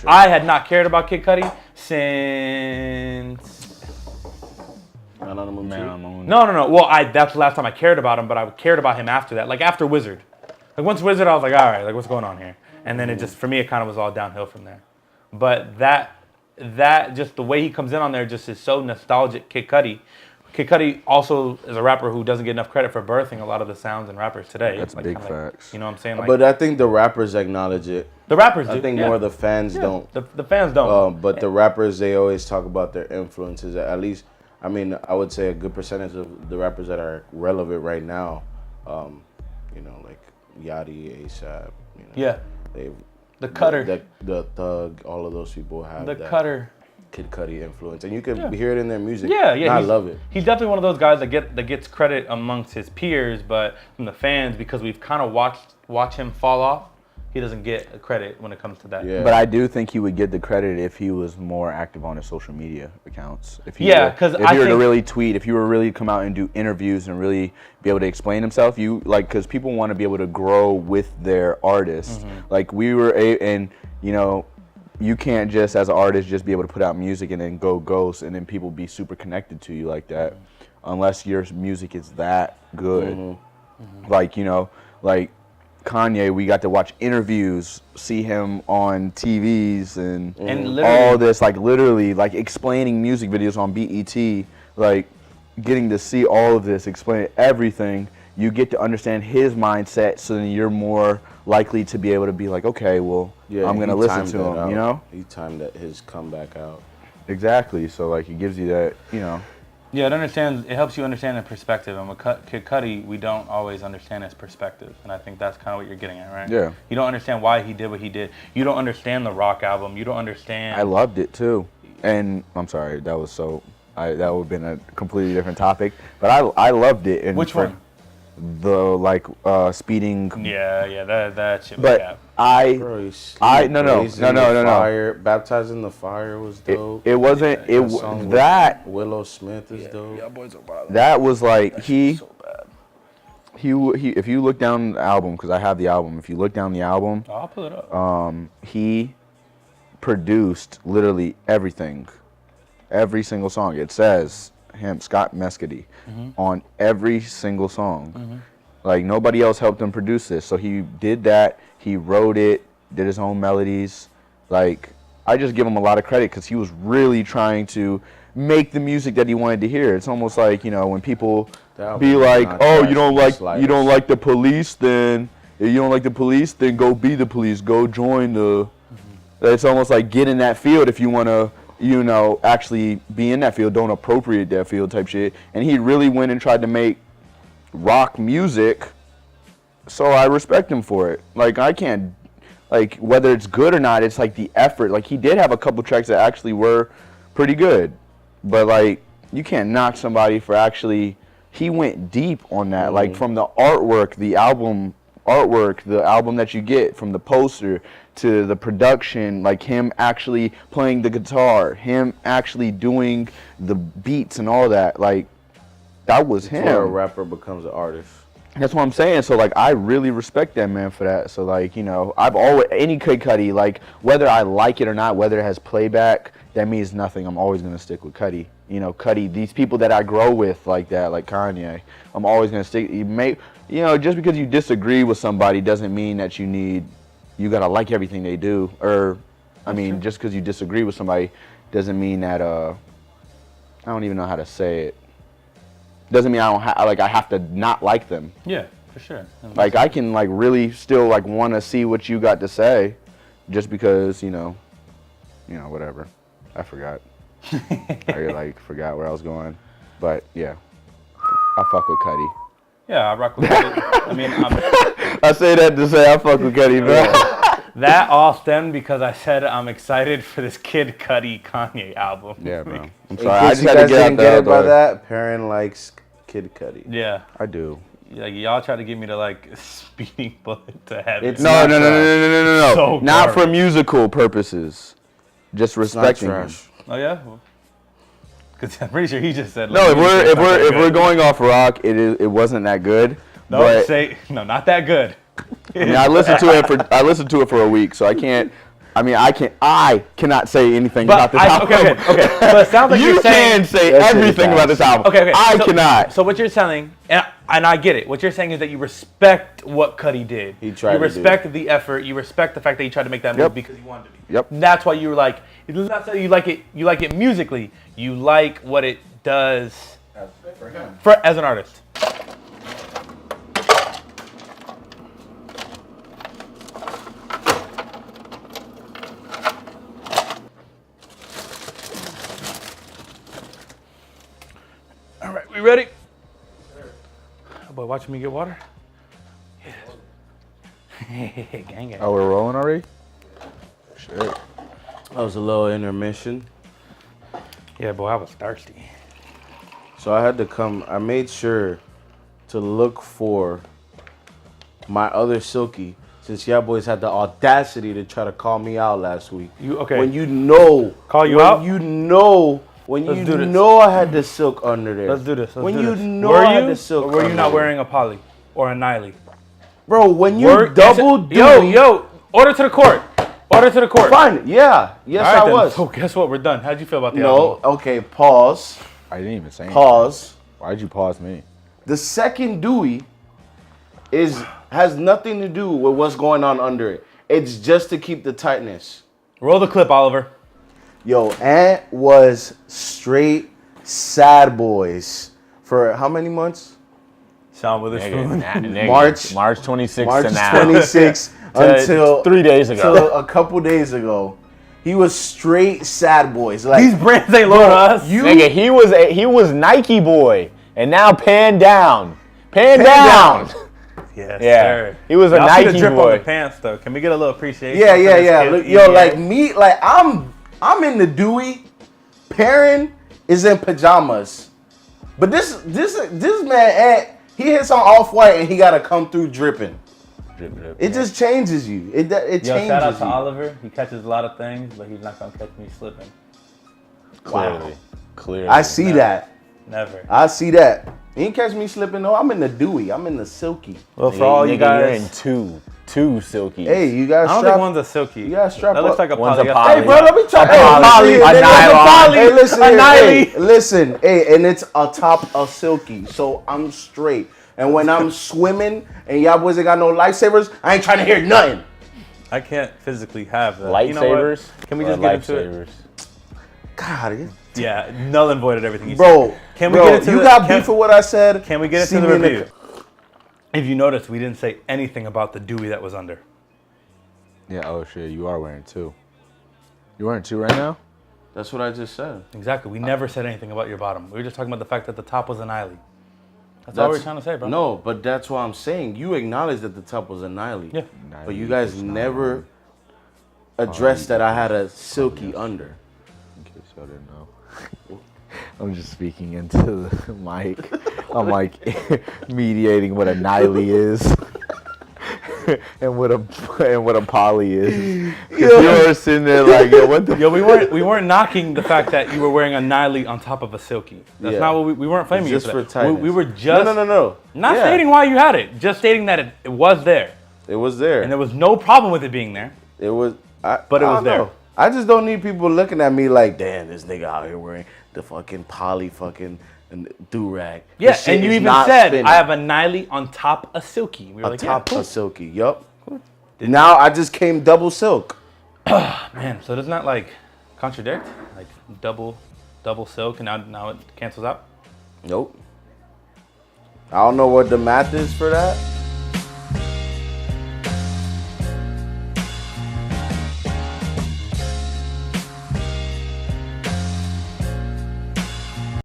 I had not cared about Kid Cudi since. Man on the Moon. No. Well, that's the last time I cared about him, but I cared about him after that. Like after Wizard. Like once Wizard, I was like, all right, like what's going on here? And then it just, for me, it kind of was all downhill from there. But that just the way he comes in on there just is so nostalgic. Kid Cudi also is a rapper who doesn't get enough credit for birthing a lot of the sounds in rappers today. That's like, big facts. You know what I'm saying? Like, But I think the rappers acknowledge it. the rappers do. I think more the fans don't. The fans don't. But the rappers, they always talk about their influences. At least, I mean, I would say a good percentage of the rappers that are relevant right now, like Yachty, ASAP. Yeah. They've The Cutter. The Thug, all of those people have The that Cutter. Kid Cudi influence, and you can hear it in their music. Yeah. And I love it. He's definitely one of those guys that gets credit amongst his peers, but from the fans, because we've kind of watch him fall off, he doesn't get credit when it comes to that. Yeah. But I do think he would get the credit if he was more active on his social media accounts. If he because if he were to really tweet, if he were really come out and do interviews and really be able to explain himself, because people want to be able to grow with their artist. Like you can't just as an artist just be able to put out music and then go ghost and then people be super connected to you like that, unless your music is that good. Like Kanye, we got to watch interviews, see him on TVs and all this, like literally like explaining music videos on BET, like getting to see all of this, explain everything. You get to understand his mindset, so then you're more likely to be able to be like, okay, well, I'm going to listen to him, you know? He timed his comeback out. Exactly. So, like, it gives you that, Yeah, it helps you understand the perspective. And with Kid Cudi, we don't always understand his perspective. And I think that's kind of what you're getting at, right? Yeah. You don't understand why he did what he did. You don't understand the Rock album. You don't understand. I loved it, too. And I'm sorry, that was that would have been a completely different topic. But I loved it. And which one? The speeding. Yeah, that shit. But Bro, no. Fire, Baptized in the Fire was dope. It wasn't. That Willow Smith is dope. Yeah, boys are wild. That was like so bad. He. If you look down the album, because I have the album. If you look down the album, I'll pull it up. He produced literally everything, every single song. It says him, Scott Mescudi, on every single song. Like nobody else helped him produce this, so he did that. He wrote it, did his own melodies. Like I just give him a lot of credit because he was really trying to make the music that he wanted to hear. It's almost like when people be like, "Oh, you don't like the police, then if you don't like the police, then go be the police, go join the." It's almost like get in that field if you want to. Actually be in that field, don't appropriate that field type shit. And he really went and tried to make rock music, so I respect him for it. Like, I can't, like, whether it's good or not, it's like the effort. Like, he did have a couple tracks that actually were pretty good, but, like, you can't knock somebody for actually, he went deep on that. Like, from the artwork, the album that you get, from the poster to the production, like him actually playing the guitar, him actually doing the beats and all that, like that was him. That's where a rapper becomes an artist. That's what I'm saying. So like I really respect that man for that. So like I've always any Kid Cudi, like whether I like it or not, whether it has playback, that means nothing. I'm always gonna stick with Cudi. Cudi, these people that I grow with like that, like Kanye, I'm always gonna stick. Just because you disagree with somebody doesn't mean that you gotta like everything they do. Or, just because you disagree with somebody doesn't mean that I don't even know how to say it. Doesn't mean I have to not like them. Yeah, for sure. Like I can like really still like want to see what you got to say, just because whatever. I forgot. I forgot where I was going, but yeah, I fuck with Cudi. Yeah, I rock with Cudi. I say that to say I fuck with Cudi, bro. That all stemmed because I said I'm excited for this Kid Cudi Kanye album. Yeah, bro. I'm sorry, I just had to get it by that. Perrin likes Kid Cudi. Yeah, I do. Like y'all try to get me to like speeding bullet to heaven. No. So not for musical purposes. Just respecting him. Oh yeah. Because I'm pretty sure he just said. No, if we're going off rock, it wasn't that good. No, not that good. I listened to it for a week, so I I mean, I cannot say anything But about this album. okay. But it sounds like you you're saying can say That shit is everything about this album. Okay. I so, cannot. So what you're saying, and I get it. What you're saying is that you respect what Cudi did. He tried You to respect the effort. You respect the fact that he tried to make that move Yep. because he wanted to be. Yep. That's why you were like, it's not that you like it. You like it musically. You like what it does for as an artist. All right, we ready? Oh boy, watching me get water. Yeah. Gang gang. Oh, we're rolling already? Shit. That was a little intermission. Yeah, boy, I was thirsty. So I had to come. I made sure to look for my other Silky, since y'all boys had the audacity to try to call me out last week. You okay? When you know, Call you when out? You know, when Let's you do this. know I had the silk under there. Let's do this. when do you this. know were I had you, the silk or were you under not there. wearing a poly or a Niley? Bro, when you Were- double do, Yo, order to the court. Order to the court. fine, yeah, yes All right, I then. was. So guess what? We're done. How'd you feel about the No, album? okay, pause, I didn't even say anything. pause. Why'd you pause me? The second Dewey has nothing to do with what's going on under it. It's just to keep the tightness. Roll the clip, Oliver. Yo, Ant was straight sad boys for how many months? Sean Witherspoon. March- March 26th March to now. 26th until 3 days ago. till a couple days ago. He was straight sad boys. Like These brands ain't low to us. you Nigga, he was Nike boy, and now pan down. Pan down. down. Yes, Yeah, sir. he was a Y'all see the Nike drip boy. on the pants, though. Can we get a little appreciation? Yeah, for yeah, this yeah. kid, Look, yo, EVA? like me, like I'm in the Dewey. Perrin is in pajamas, but this man, Ant, he hits on Off-White and he gotta come through dripping. Drip, drip, It just changes you. It Yo, changes shout out to you. Oliver. He catches a lot of things, but he's not gonna catch me slipping. Clearly. Clearly. I see that. Never. I see that. You ain't catch me slipping. No, I'm in the Dewey. I'm in the Silky. Well, for all you Nigga, you're in guys, two silky. Hey, you I guys don't strap. think one's a silky. You gotta strap That looks up. like a One's a polyester. poly. Hey, bro, let me try. poly, Hey, a listen, nylon. Hey, listen, A here, nylon. hey, listen, hey, and it's atop a Silky, so I'm straight. And when I'm swimming and y'all boys ain't got no lifesavers, I ain't trying to hear nothing. I can't physically have that. Lightsabers? You know what? Can we just get into it? Lifesavers. God, Yeah, null and voided everything you bro, said. Can we bro, get into you the, got can, beef for what I said? Can we get See into the me in review? If you notice, we didn't say anything about the Dewey that was under. Yeah, oh shit, you are wearing two. You wearing two right now? That's what I just said. Exactly. We never said anything about your bottom. We were just talking about the fact that the top was an Niley. That's all we were trying to say, bro. No, but that's what I'm saying. You acknowledge that the top was a Niley. Yeah. But you guys never addressed that I had a Silky under. In case y'all didn't know. I'm just speaking into the mic. I'm like mediating what a Niley is and what a poly is. 'Cause you were sitting there like, yo, what the? Yo, we weren't knocking the fact that you were wearing a Niley on top of a silky. That's Yeah. not what we weren't flaming Just you for for that. tightness. We were just No. not Yeah. stating why you had it, just stating that it was there, It was there. and there was no problem with it being there. It was. But it I was don't there. know. I just don't need people looking at me like, damn, this nigga out here wearing the fucking poly fucking do-rag. Yeah, This shit and you is even not said spinning. I have a Niley on top of silky. We were a like, top yeah, cool. of Silky. Yup. Now I just came double silk. Man, so doesn't that like contradict? Like double silk, and now it cancels out. Nope. I don't know what the math is for that.